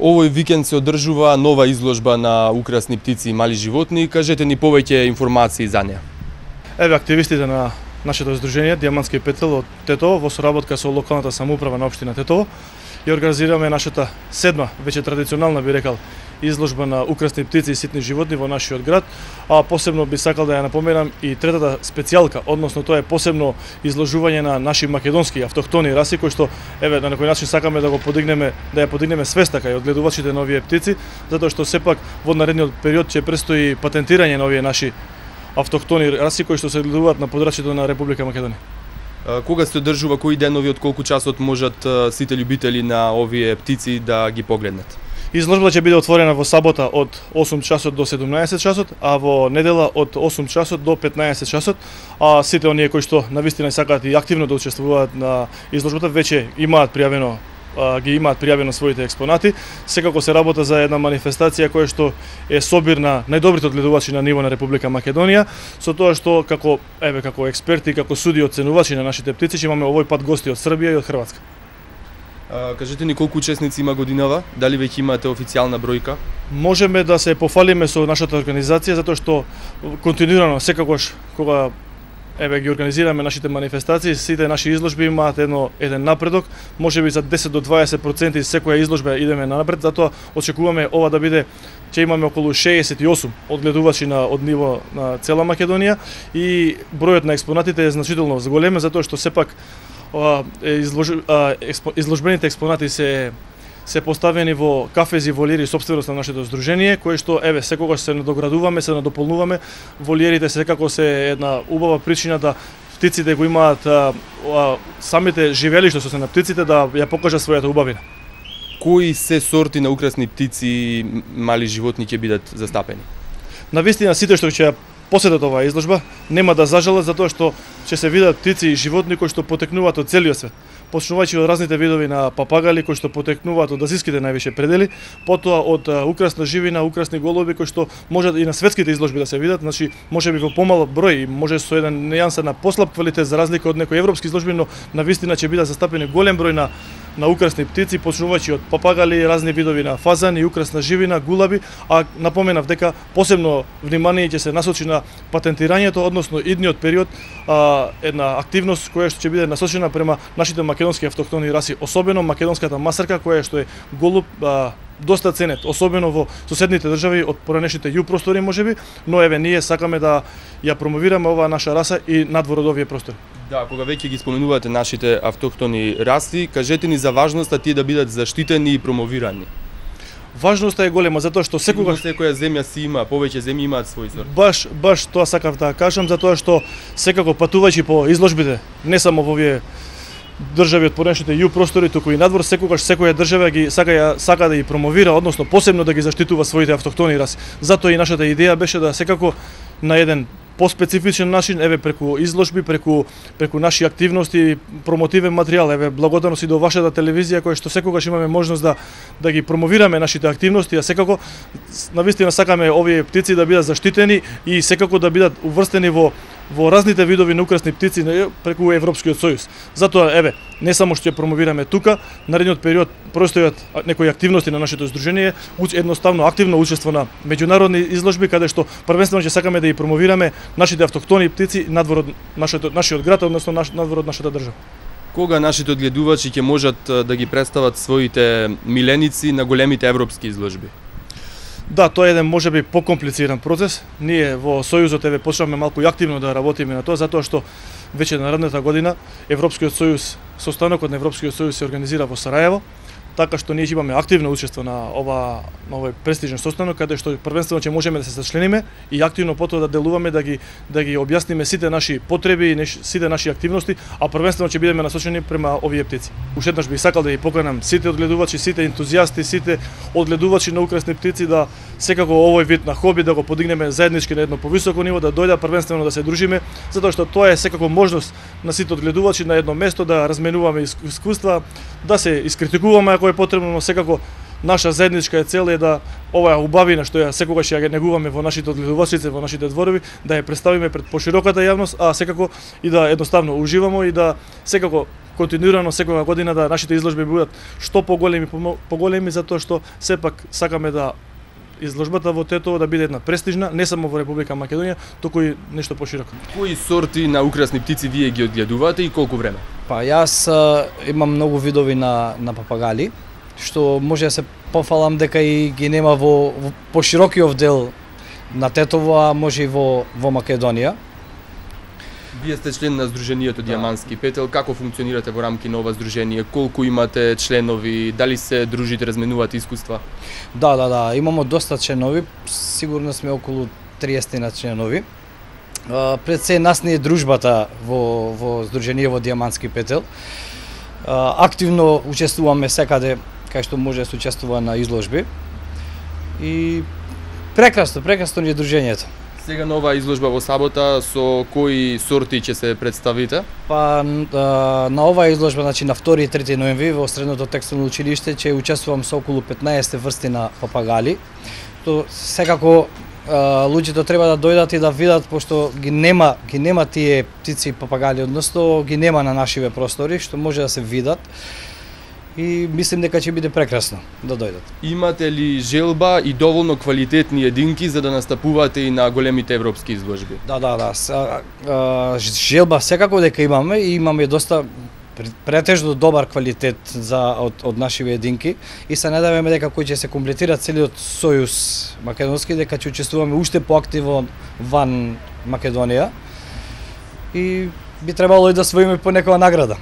Овој викенд се одржува нова изложба на украсни птици и мали животни. Кажете ни повеќе информации за неа. Еве активистите на нашето здружение Дијамантски петел од Тетово во соработка со локалната самоуправа на општина Тетово и организираме нашата седма, веќе традиционална би рекал, изложба на украсни птици и ситни животни во нашиот град, а посебно би сакал да ја напоменам и третата специјалка, односно тоа е посебно изложување на наши македонски автохтони раси кои што еве на некој начин сакаме да го подигнеме, да ја подигнеме свеста кај одгледувачите на овие птици, затоа што сепак во наредниот период ќе престои патентирање на овие наши автохтони раси кои што се одгледуваат на подрачјето на Република Македонија. Кога се одржува, кои денови, од колку часот можат сите љубители на овие птици да ги погледнат? Изложбата ќе биде отворена во сабота од 8 часот до 17 часот, а во недела од 8 часот до 15 часот. А сите оние кои што навистина сакаат и активно да учествуваат на изложбата веќе имаат пријавено своите експонати. Секако се работа за една манифестација која што е собир на најдобрите одгледувачи на ниво на Република Македонија, со тоа што како експерти, како суди и оценувачи на нашите птици ќе имаме овој пат гости од Србија и од Хрватска. Кажете ни колку учесници има годинава, дали веќе имате официјална бројка? Можеме да се пофалиме со нашата организација затоа што континуирано секогаш кога ги организираме нашите манифестации, сите наши изложби имаат еден напредок, можеби за 10 до 20% секоја изложба идеме напред, затоа очекуваме ова да биде, ќе имаме околу 68 одгледувачи од ниво на цела Македонија и бројот на експонатите е значително зголемен затоа што сепак изложбените експонати се поставени во кафези и волиери сопственост на нашето здружение, кое што секогаш се надоградуваме, се надополнуваме. Волиерите секако се една убава причина да птиците го имаат самите живелишта што се на птиците да ја покажат својата убавина. Кои се сорти на украсни птици и мали животни ќе бидат застапени? Навистина сите што ќе посетат оваа изложба нема да зажалат затоа што ќе се видат птици и животни кои што потекнуваат од целиот свет. Почнувајќи од разните видови на папагали кои што потекнуваат од азиските највише предели, потоа од украсна живина, украсни голуби кои што можат и на светските изложби да се видат, значи можеби во помал број, може со еден нејанса на послаб квалитет за разлика од некои европски изложби, но навистина ќе бидат застапени голем број на украсни птици, почнувајќи од папагали, разни видови на фазани, украсна живина, гулаби, а напоменав дека посебно внимание ќе се насочи на патентирањето, односно идниот период, една активност која што ќе биде насочена према нашите македонски автохтони раси, особено македонската масарка која што е голуб доста ценет, особено во соседните држави од поранешните југ простори можеби, но ние сакаме да ја промовираме оваа наша раса и надвор од овие простори. Да, кога веќе ги споменувате нашите автохтони раси, кажете ни за важноста тие да бидат заштитени и промовирани. Важноста е голема затоа што секоја земја си има, повеќе земји имаат свој сорт. Баш тоа сакав да кажам затоа што секако патувајќи по изложбите, не само во овие држави од поранешните југ простори, туку и надвор, секогаш секоја држава сака да ги промовира, односно посебно да ги заштитува своите автохтони раси. Затоа и нашата идеја беше да секако на еден поспецифичен начин, преку изложби, преку наши активности, промотивен материјал, благодарност и до вашата телевизија која што секогаш имаме можност да ги промовираме нашите активности, а секако навистина сакаме овие птици да бидат заштитени и секако да бидат уврстени во разните видови на украсни птици преку Европскиот сојуз. Затоа не само што ја промовираме тука, наредниот период простојат некои активности на нашето здружение, едноставно активно учество на меѓународни изложби каде што првенствено ќе сакаме да ги промовираме нашите автохтони птици надвор од нашиот град, односно надвор од нашата држава. Кога нашите одгледувачи ќе можат да ги представат своите миленици на големите европски изложби? Да, тоа е еден можеби покомплициран процес. Ние во Сојузот почнавме малку и активно да работиме на тоа, затоа што веќе наредната година Европскиот сојуз, состанокот на Европскиот сојуз се организира во Сарајево, така што ние имаме активно учество на овој престижен состанок каде што првенствено ќе можеме да се зачлениме и активно потоа да делуваме да ги објасниме сите наши потреби и сите наши активности, а првенствено ќе бидеме насочени према овие птици. Уште еднаш би сакал да ги поканам сите одгледувачи, сите ентузијасти, сите одгледувачи на украсни птици да секако овој вид на хоби да го подигнеме заеднички на едно повисоко ниво, да дојдат првенствено да се дружиме, затоа што тоа е секако можност на сите одгледувачи на едно место да разменуваме искуства, да се искритикуваме ако е потребно, но секако наша заедничка цел е да оваа убавина што ја секогаш ја негуваме во нашите одгледувачици, во нашите дворови, да ја представиме пред пошироката јавност, а секако и да едноставно уживамо и да секако континуирано секоја година да нашите изложби бидат што поголеми затоа што сепак сакаме да изложбата во Тетово да биде една престижна, не само во Република Македонија, туку и нешто пошироко. Кои сорти на украсни птици вие ги одгледувате и колку време? Па јас имам многу видови на папагали, што може да се пофалам дека и ги нема во поширокиот дел на Тетово, а може и во Македонија. Вие сте член на Сдруженијето Диамански петел, како функционирате во рамки на ова здружение? Колку имате членови? Дали се дружите, разменувате искуства? Да, имамо доста членови, сигурно сме околу 30 на членови. Пред се нас не е дружбата во Сдружение во Диамански петел. Активно учествуваме секаде кај што може да се учествува на изложби. И прекрасно ни е дружењето. Сега нова изложба во сабота, со кои сорти ќе се представите? Па на оваа изложба, значи на 2 и 3 ноември во Средното текстилно училиште ќе учествувам со околу 15 врсти на папагали. То секако луѓето треба да дојдат и да видат, пошто ги нема тие птици и папагали, односно ги нема на нашиве простори, што може да се видат. И мислим дека ќе биде прекрасно да дојдат. Имате ли желба и доволно квалитетни единки за да настапувате и на големите европски изложби? Да. Желба секако дека имаме и имаме доста претежно добар квалитет од нашиве единки и се надеваме дека кој ќе се комплетира целиот сојуз македонски, дека ќе учествуваме уште поактивно ван Македонија и би требало и да освоиме по некоја награда.